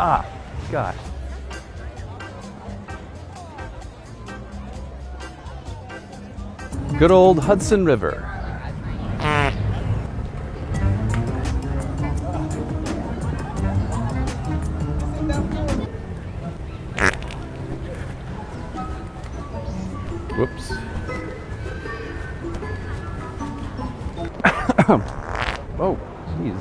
Ah, gosh. Good old Hudson River. Whoops. Oh, jeez.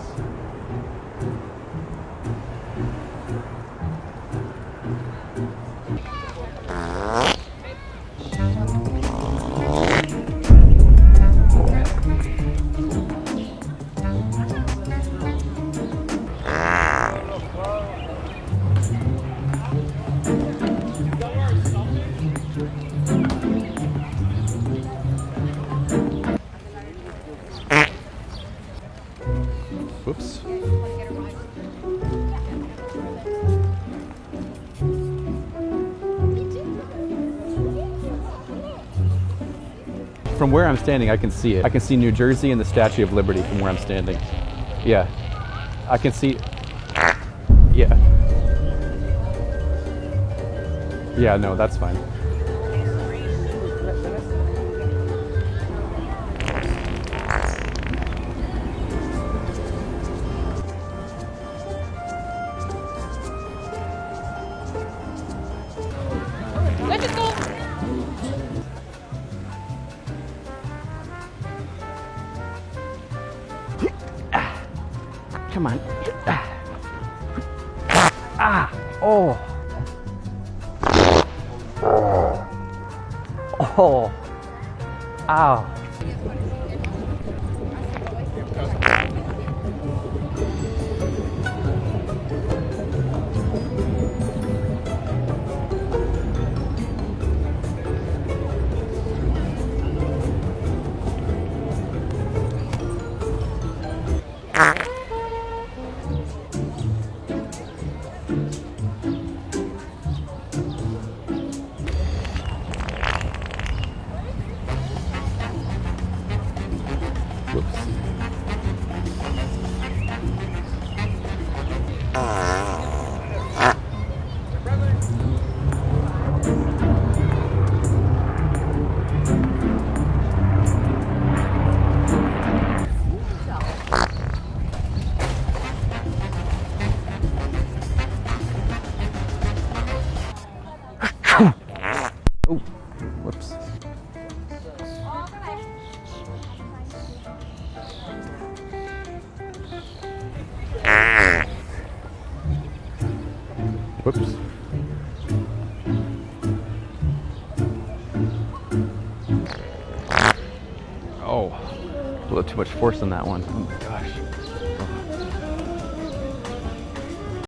Whoops. From where I'm standing, I can see it. I can see New Jersey and the Statue of Liberty from where I'm standing. Yeah. I can see... Yeah. Yeah, no, that's fine. Let's go. Come on. Ah! Oh! Oh! Ow! Whoops. Oh, whoops. Whoops. Oh, a little too much force on that one. Oh my gosh.